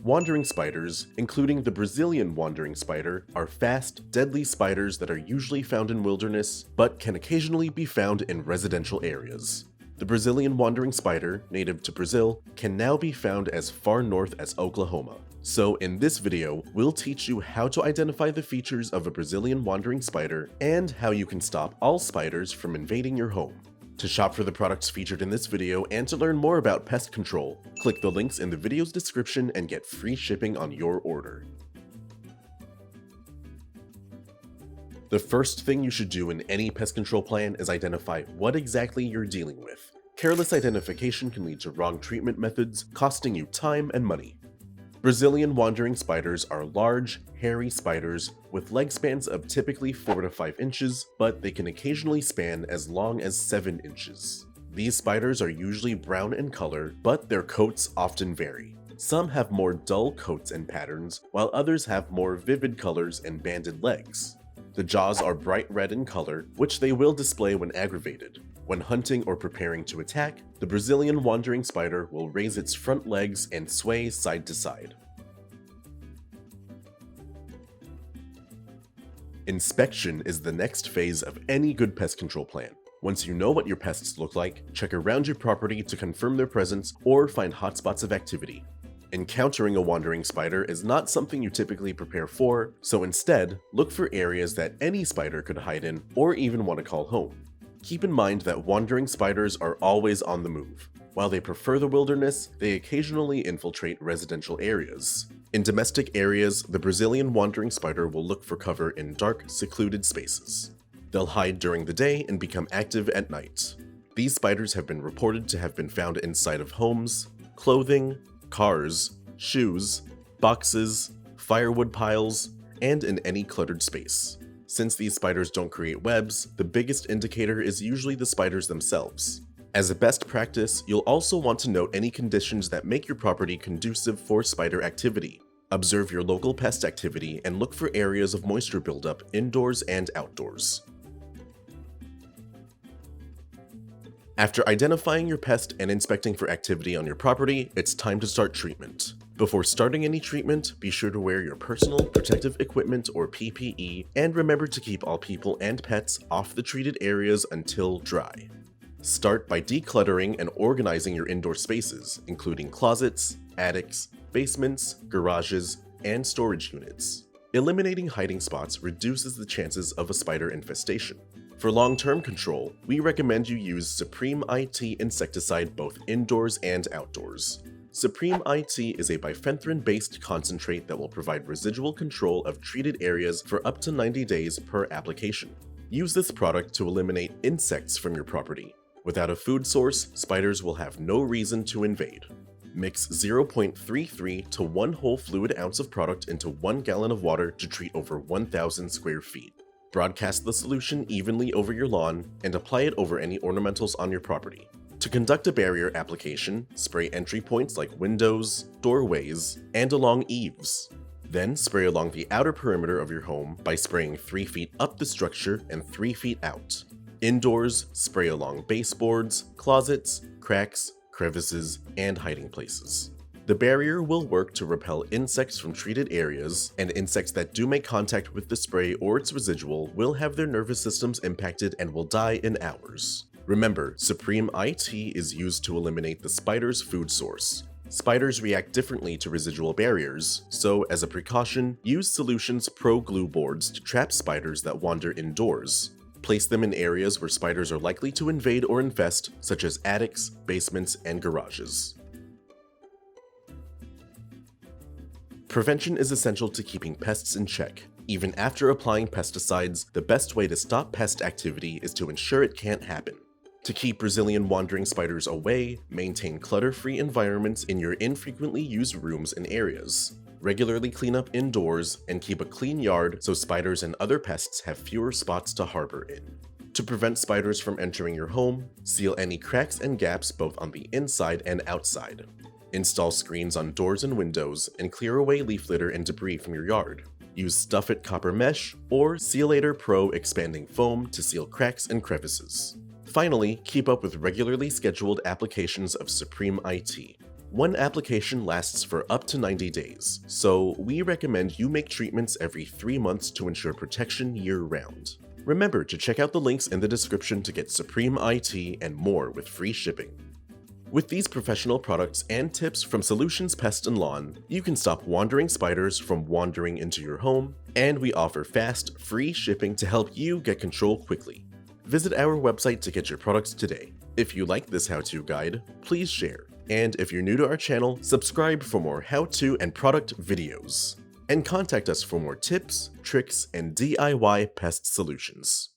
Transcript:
Wandering spiders, including the Brazilian wandering spider, are fast, deadly spiders that are usually found in wilderness, but can occasionally be found in residential areas. The Brazilian wandering spider, native to Brazil, can now be found as far north as Oklahoma. So in this video, we'll teach you how to identify the features of a Brazilian wandering spider and how you can stop all spiders from invading your home. To shop for the products featured in this video and to learn more about pest control, click the links in the video's description and get free shipping on your order. The first thing you should do in any pest control plan is identify what exactly you're dealing with. Careless identification can lead to wrong treatment methods, costing you time and money. Brazilian wandering spiders are large, hairy spiders with leg spans of typically 4 to 5 inches, but they can occasionally span as long as 7 inches. These spiders are usually brown in color, but their coats often vary. Some have more dull coats and patterns, while others have more vivid colors and banded legs. The jaws are bright red in color, which they will display when aggravated. When hunting or preparing to attack, the Brazilian wandering spider will raise its front legs and sway side to side. Inspection is the next phase of any good pest control plan. Once you know what your pests look like, check around your property to confirm their presence or find hotspots of activity. Encountering a wandering spider is not something you typically prepare for, so instead, look for areas that any spider could hide in or even want to call home. Keep in mind that wandering spiders are always on the move. While they prefer the wilderness, they occasionally infiltrate residential areas. In domestic areas, the Brazilian wandering spider will look for cover in dark, secluded spaces. They'll hide during the day and become active at night. These spiders have been reported to have been found inside of homes, clothing, cars, shoes, boxes, firewood piles, and in any cluttered space. Since these spiders don't create webs, the biggest indicator is usually the spiders themselves. As a best practice, you'll also want to note any conditions that make your property conducive for spider activity. Observe your local pest activity and look for areas of moisture buildup indoors and outdoors. After identifying your pest and inspecting for activity on your property, it's time to start treatment. Before starting any treatment, be sure to wear your personal protective equipment or PPE, and remember to keep all people and pets off the treated areas until dry. Start by decluttering and organizing your indoor spaces, including closets, attics, basements, garages, and storage units. Eliminating hiding spots reduces the chances of a spider infestation. For long-term control, we recommend you use Supreme IT insecticide both indoors and outdoors. Supreme IT is a bifenthrin-based concentrate that will provide residual control of treated areas for up to 90 days per application. Use this product to eliminate insects from your property. Without a food source, spiders will have no reason to invade. Mix 0.33 to 1 whole fluid ounce of product into 1 gallon of water to treat over 1,000 square feet. Broadcast the solution evenly over your lawn and apply it over any ornamentals on your property. To conduct a barrier application, spray entry points like windows, doorways, and along eaves. Then spray along the outer perimeter of your home by spraying 3 feet up the structure and 3 feet out. Indoors, spray along baseboards, closets, cracks, crevices, and hiding places. The barrier will work to repel insects from treated areas, and insects that do make contact with the spray or its residual will have their nervous systems impacted and will die in hours. Remember, Supreme IT is used to eliminate the spider's food source. Spiders react differently to residual barriers, so as a precaution, use Solutions Pro glue boards to trap spiders that wander indoors. Place them in areas where spiders are likely to invade or infest, such as attics, basements, and garages. Prevention is essential to keeping pests in check. Even after applying pesticides, the best way to stop pest activity is to ensure it can't happen. To keep Brazilian wandering spiders away, maintain clutter-free environments in your infrequently used rooms and areas. Regularly clean up indoors and keep a clean yard so spiders and other pests have fewer spots to harbor in. To prevent spiders from entering your home, seal any cracks and gaps both on the inside and outside. Install screens on doors and windows and clear away leaf litter and debris from your yard. Use Stuff It copper mesh or Sealator Pro expanding foam to seal cracks and crevices. Finally, keep up with regularly scheduled applications of Supreme IT. One application lasts for up to 90 days, so we recommend you make treatments every 3 months to ensure protection year-round. Remember to check out the links in the description to get Supreme IT and more with free shipping. With these professional products and tips from Solutions Pest and Lawn, you can stop wandering spiders from wandering into your home, and we offer fast, free shipping to help you get control quickly. Visit our website to get your products today. If you like this how-to guide, please share. And if you're new to our channel, subscribe for more how-to and product videos. And contact us for more tips, tricks, and DIY pest solutions.